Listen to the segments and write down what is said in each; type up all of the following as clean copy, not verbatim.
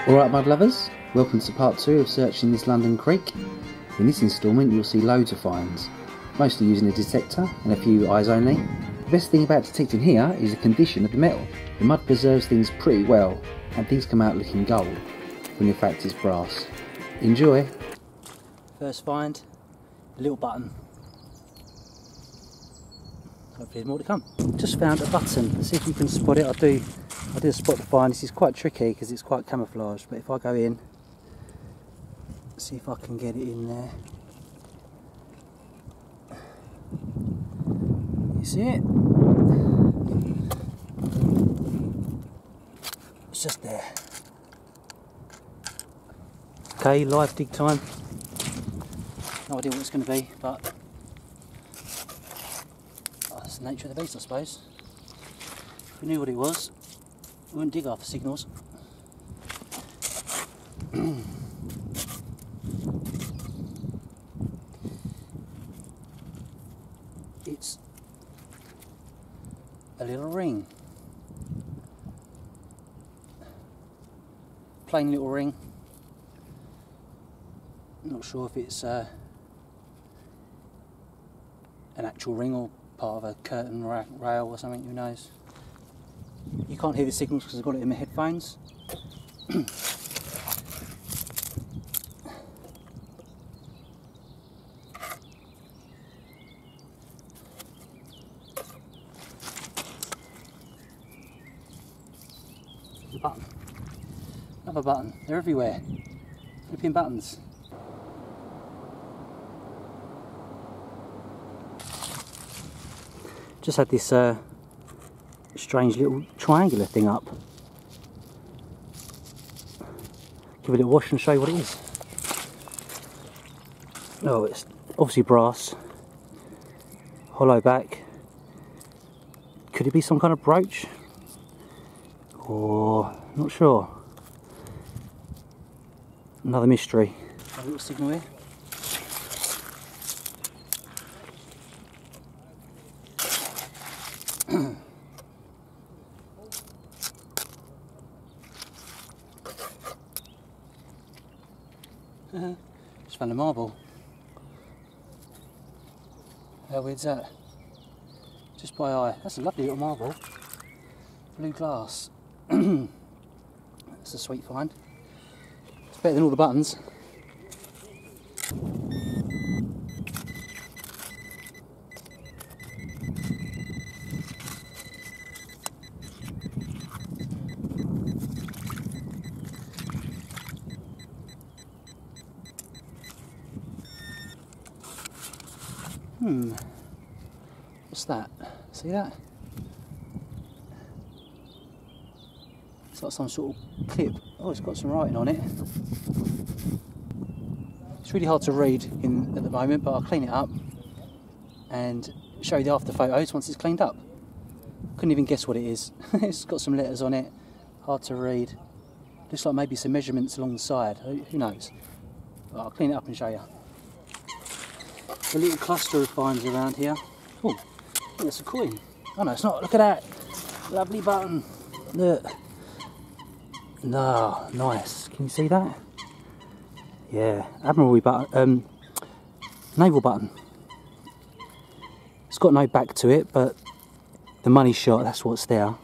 Alright mud lovers, welcome to part 2 of searching this London creek. In this instalment you'll see loads of finds, mostly using a detector and a few eyes only. The best thing about detecting here is the condition of the metal. The mud preserves things pretty well and things come out looking gold, when in fact it's brass. Enjoy! First find, a little button. Hopefully there's more to come. Just found a button, let's see if you can spot it. I did spot the find. This is quite tricky because it's quite camouflaged, but if I go in, see if I can get it in there. You see it? It's just there. Okay, live dig time. No idea what it's going to be, but that's the nature of the beast, I suppose. If we knew what it was, we wouldn't dig after signals. It's a little ring. Plain little ring. Not sure if it's an actual ring or part of a curtain rail or something, who knows. You can't hear the signals because I've got it in my headphones. The button. Another button. They're everywhere. Flipping buttons. Just had this strange little triangular thing up. Give it a little wash and show you what it is. Oh, it's obviously brass. Hollow back. Could it be some kind of brooch? Or not sure. Another mystery. A little signal here. Just found a marble. How weird's that? Just by eye. That's a lovely little marble. Blue glass. That's a sweet find. It's better than all the buttons. What's that? See that? It's like some sort of clip. Oh, it's got some writing on it. It's really hard to read at the moment, but I'll clean it up and show you the after photos once it's cleaned up. Couldn't even guess what it is. It's got some letters on it, hard to read. Looks like maybe some measurements along the side. Who knows? But I'll clean it up and show you. A little cluster of finds around here. Oh, it's a coin. Oh no, it's not. Look at that. Lovely button. Look. No, nice. Can you see that? Yeah, admirable button. Naval button. It's got no back to it, but the money shot, that's what's there.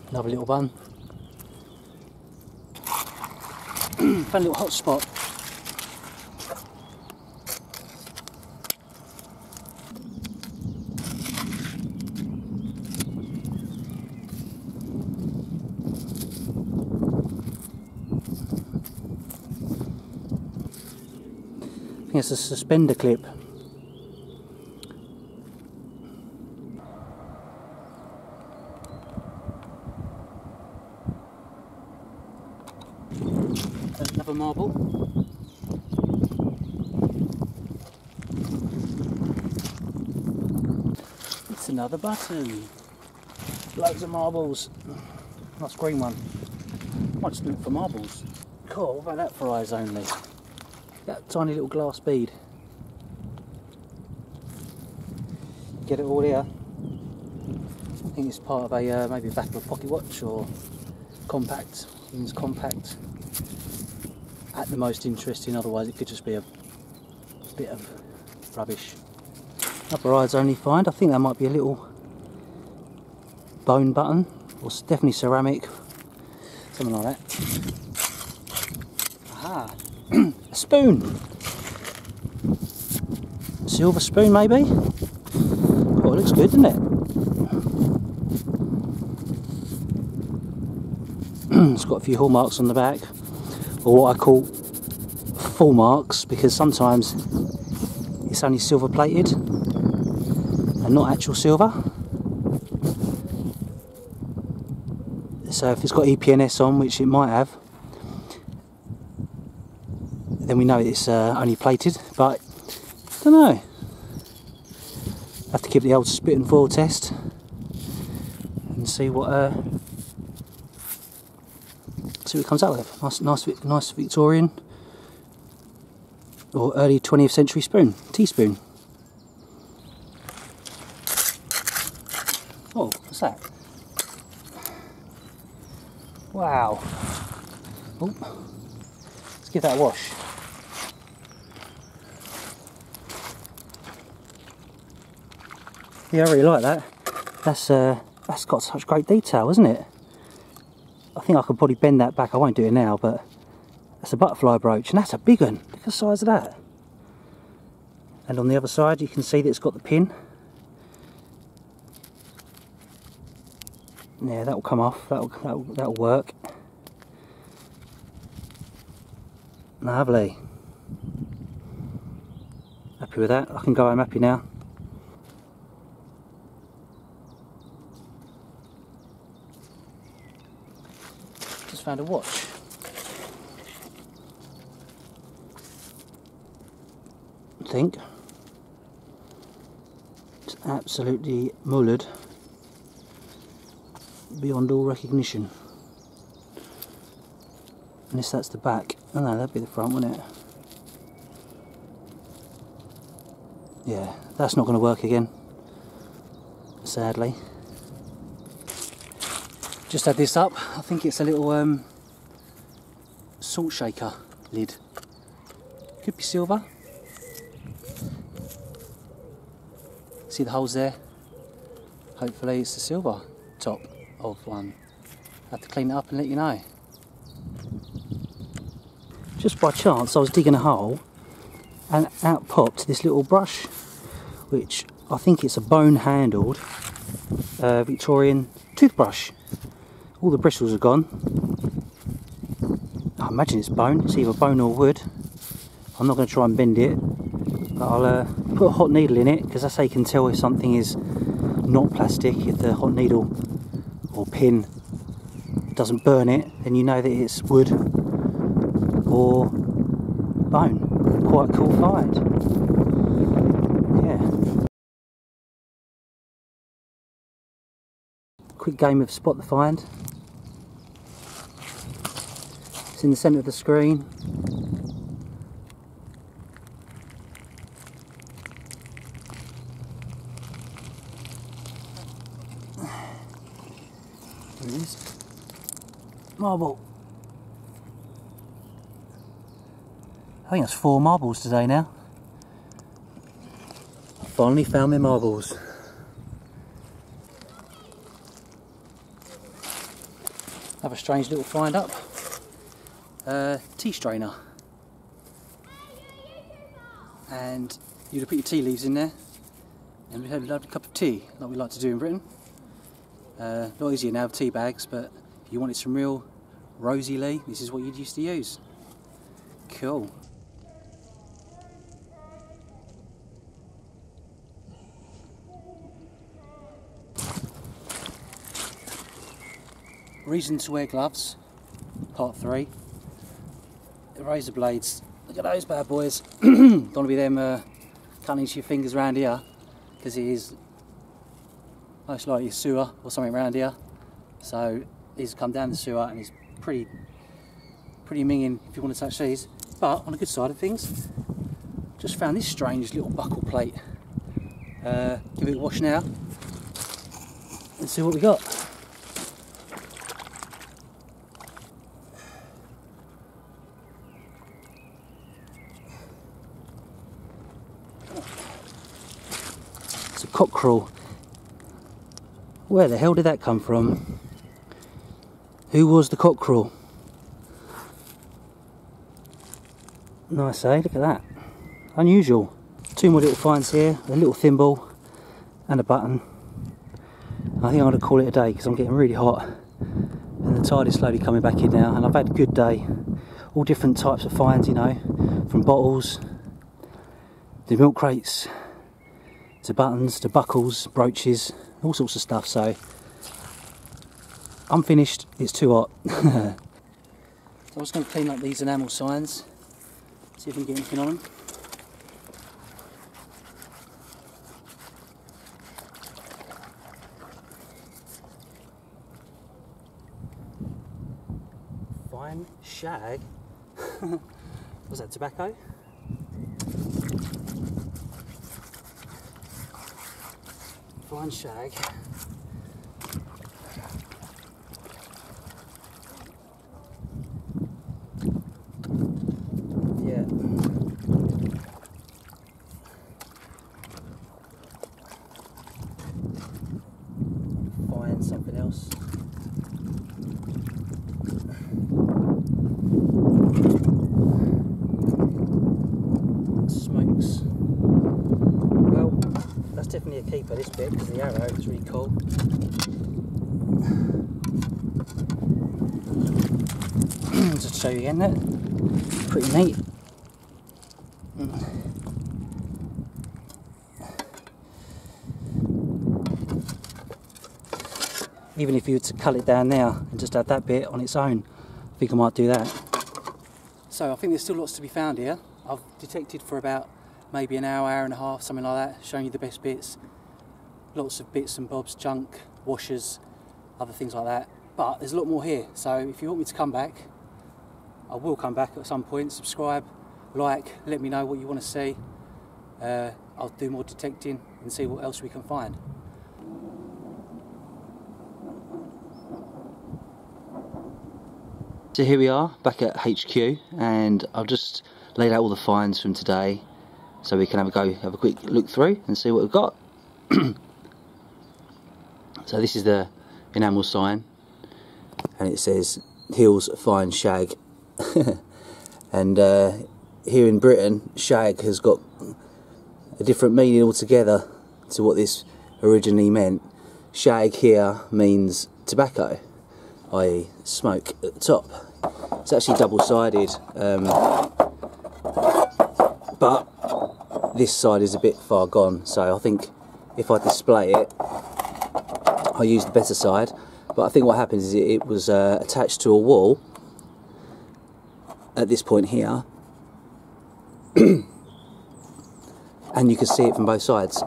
Another little button. Found a little hot spot. It's a suspender clip. Another marble. It's another button. Loads of marbles. Nice green one. Might just look for marbles. Cool, what about that for eyes only? That tiny little glass bead. Get it all here. think it's part of a maybe a back of a pocket watch or compact. It's compact. At the most interesting, otherwise it could just be a bit of rubbish. Upper eyes only find. I think that might be a little bone button, or definitely ceramic, something like that. Aha, a spoon. Silver spoon maybe? Oh, it looks good, doesn't it? It's got a few hallmarks on the back, or what I call full marks, because sometimes it's only silver plated and not actual silver. So if it's got EPNS on, which it might have, then we know it's only plated, but I don't know. Have to keep the old spit and foil test and see what it comes out with. Nice Victorian or early 20th century spoon, teaspoon. Oh, what's that? Wow. Oh, let's give that a wash. Yeah, I really like that. That's got such great detail, isn't it? I think I could probably bend that back. I won't do it now, but that's a butterfly brooch, and that's a big one. Look at the size of that. And on the other side, you can see that it's got the pin. Yeah, that will come off. That'll work. Lovely. Happy with that. I can go home happy now. Just found a watch. I think it's absolutely mullered beyond all recognition. Unless that's the back. Oh no, that'd be the front, wouldn't it? Yeah, that's not going to work again, sadly. Just had this up. I think it's a little salt shaker lid. Could be silver. See the holes there? Hopefully it's the silver top of one. Have to clean it up and let you know. Just by chance I was digging a hole and out popped this little brush, which I think it's a bone handled Victorian toothbrush. All the bristles are gone. I imagine it's bone. It's either bone or wood. I'm not going to try and bend it, but I'll put a hot needle in it, because that's how you can tell if something is not plastic. If the hot needle or pin doesn't burn it, then you know that it's wood or bone. Quite a cool find. Yeah. Quick game of spot the find. It's in the centre of the screen. There it is. Marble. I think that's 4 marbles today now. I finally found my marbles. Have a strange little find up. Tea strainer. And you'd put your tea leaves in there and we had a lovely cup of tea, like we like to do in Britain. Not easier now with tea bags, but if you wanted some real rosy lee, this is what you'd used to use. Cool. Reason to wear gloves, part 3. The razor blades, look at those bad boys. Don't want to be them cutting into your fingers around here, because it is most likely a sewer or something around here. So these come down the sewer and it's pretty minging if you want to touch these. But on the good side of things, just found this strange little buckle plate. Give it a wash now. and see what we got. It's a cockerel. Where the hell did that come from? Who was the cockerel? Nice, eh? Look at that. Unusual. Two more little finds here, a little thimble and a button. I think I'm going to call it a day because I'm getting really hot and the tide is slowly coming back in now, and I've had a good day. All different types of finds, you know, from bottles to milk crates to buttons to buckles, brooches, all sorts of stuff. So I'm finished, it's too hot. So I'm just going to clean up these enamel signs, see if we can get anything on them. Fine shag. Was that tobacco? Fine shag. Yeah. Find something else. Smokes. Well, that's definitely a keeper, this bit, because the arrow is really cool. Just to show you again, that pretty neat. Even if you were to cull it down now and just have that bit on its own, I think I might do that. So I think there's still lots to be found here. I've detected for about maybe an hour, hour and a half, something like that, showing you the best bits. Lots of bits and bobs, junk, washers, other things like that. But there's a lot more here, so if you want me to come back, I will come back at some point. Subscribe, like, let me know what you want to see. I'll do more detecting and see what else we can find. So here we are, back at HQ, and I've just laid out all the finds from today so we can have a quick look through and see what we've got. So this is the enamel sign, and it says Hills Fine Shag. And here in Britain, shag has got a different meaning altogether to what this originally meant. Shag here means tobacco, i.e. smoke at the top. It's actually double-sided, but this side is a bit far gone, so I think if I display it, I use the better side. But I think what happens is it was attached to a wall at this point here, and you can see it from both sides.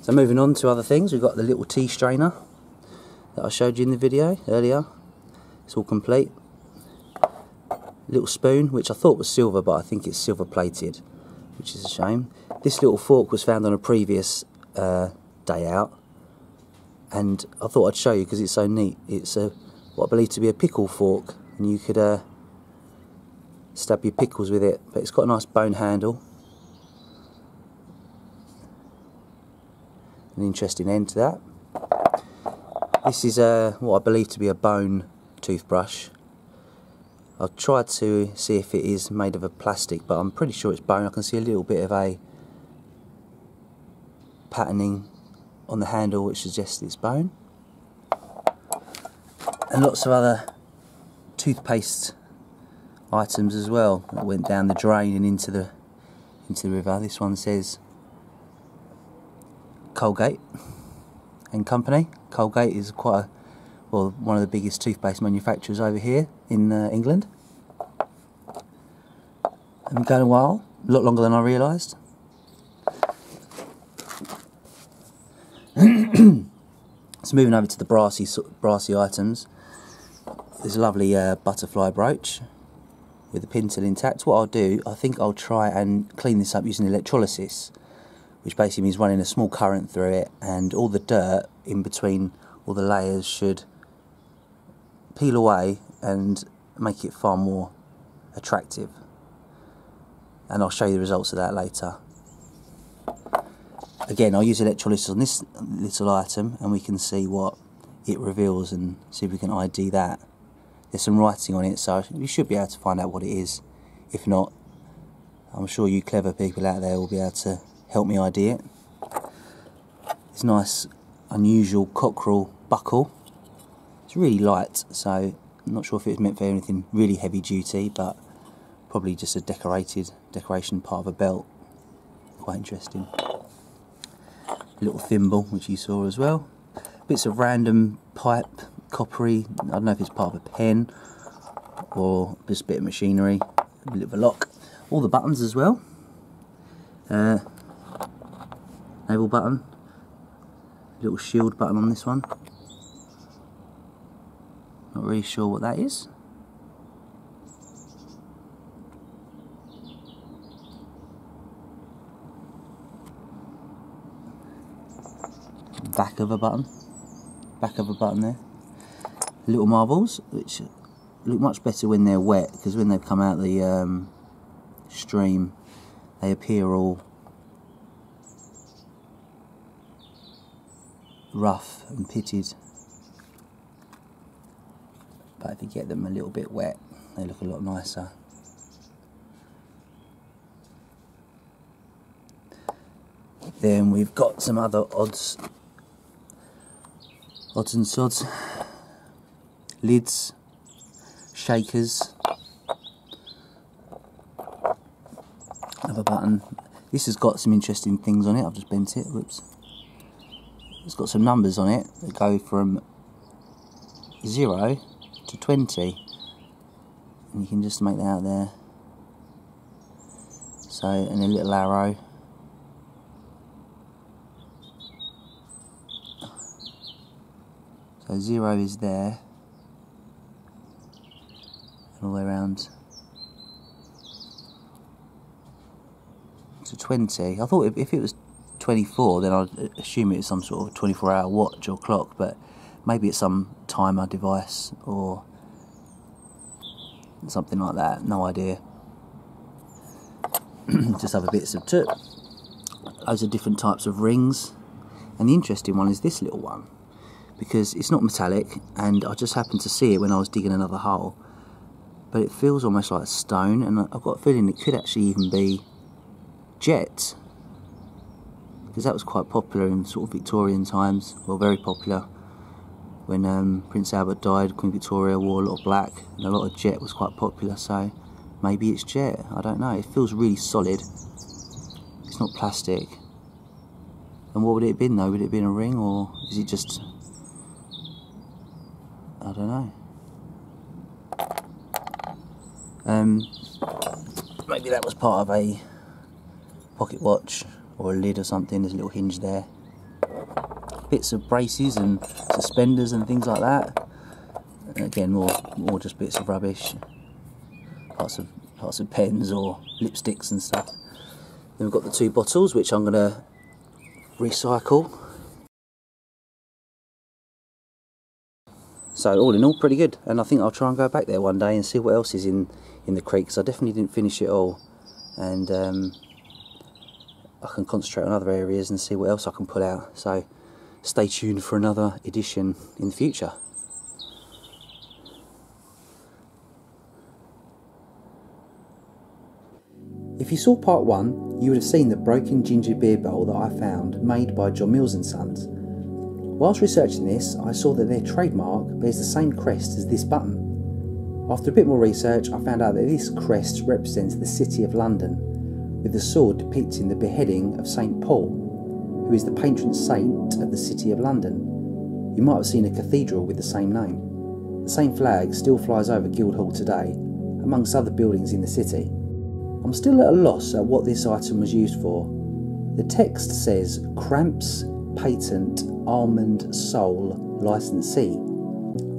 So moving on to other things, we've got the little tea strainer that I showed you in the video earlier. It's all complete. Little spoon, which I thought was silver, but I think it's silver plated, which is a shame. This little fork was found on a previous day out, and I thought I'd show you because it's so neat. It's what I believe to be a pickle fork, and you could stab your pickles with it, but it's got a nice bone handle. An interesting end to that. This is what I believe to be a bone toothbrush. I've tried to see if it is made of a plastic, but I'm pretty sure it's bone. I can see a little bit of a patterning on the handle which suggests it's bone. And lots of other toothpaste items as well that went down the drain and into the river. This one says Colgate and Company. Colgate is one of the biggest toothpaste manufacturers over here in England. I've been going a while, a lot longer than I realised. So moving over to the brassy items, there's a lovely butterfly brooch. with the pin still intact. What I'll do, I think I'll try and clean this up using electrolysis, which basically means running a small current through it, and all the dirt in between all the layers should peel away and make it far more attractive. And I'll show you the results of that later. Again, I'll use electrolysis on this little item and we can see what it reveals and see if we can ID that. There's some writing on it, so you should be able to find out what it is. If not, I'm sure you clever people out there will be able to help me ID it. It's a nice, unusual cockerel buckle. It's really light, so I'm not sure if it's meant for anything really heavy duty, but probably just a decoration part of a belt. Quite interesting. Little thimble, which you saw as well. Bits of random pipe, coppery, I don't know if it's part of a pen or just a bit of machinery, a bit of a lock. All the buttons as well. Naval button, little shield button on this one. Not really sure what that is. Back of a button there. Little marbles, which look much better when they're wet, because when they've come out the stream they appear all rough and pitted, but if you get them a little bit wet they look a lot nicer. Then we've got some other odds and sods. Lids, shakers, another button. This has got some interesting things on it. I've just bent it, whoops. It's got some numbers on it that go from 0 to 20, and you can just make that out there. So, and a little arrow. So 0 is there, and all the way around to 20. I thought if it was 24, then I'd assume it was some sort of 24-hour watch or clock, but maybe it's some timer device or something like that, no idea. Just other bits of tip, loads of different types of rings, and the interesting one is this little one, because it's not metallic, and I just happened to see it when I was digging another hole, but it feels almost like stone, and I've got a feeling it could actually even be jet, because that was quite popular in sort of Victorian times, well, very popular. When Prince Albert died, Queen Victoria wore a lot of black, and a lot of jet was quite popular, so maybe it's jet, I don't know. It feels really solid, it's not plastic. And what would it have been though? Would it have been a ring, or is it just, I don't know. Maybe that was part of a pocket watch or a lid or something. There's a little hinge there. Bits of braces and suspenders and things like that. And again, more just bits of rubbish. Parts of pens or lipsticks and stuff. Then we've got the 2 bottles, which I'm going to recycle. So all in all, pretty good, and I think I'll try and go back there one day and see what else is in the creek, because I definitely didn't finish it all, and I can concentrate on other areas and see what else I can pull out. So stay tuned for another edition in the future. If you saw part 1, you would have seen the broken ginger beer bowl that I found, made by John Mills & Sons. Whilst researching this, I saw that their trademark bears the same crest as this button. After a bit more research, I found out that this crest represents the City of London, with the sword depicting the beheading of St. Paul, who is the patron saint of the City of London. You might have seen a cathedral with the same name. The same flag still flies over Guildhall today, amongst other buildings in the city. I'm still at a loss at what this item was used for. The text says Cramps Patent Almond Sole Licensee.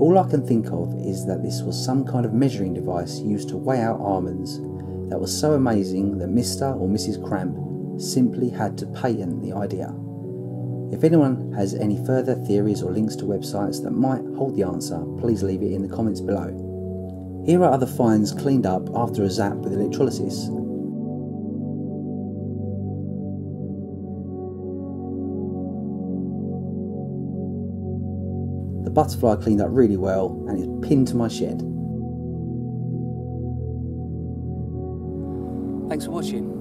All I can think of is that this was some kind of measuring device used to weigh out almonds that was so amazing that Mr. or Mrs. Cramp simply had to patent the idea. If anyone has any further theories or links to websites that might hold the answer, please leave it in the comments below. Here are other finds cleaned up after a zap with electrolysis. The butterfly cleaned up really well and is pinned to my shed. Thanks for watching.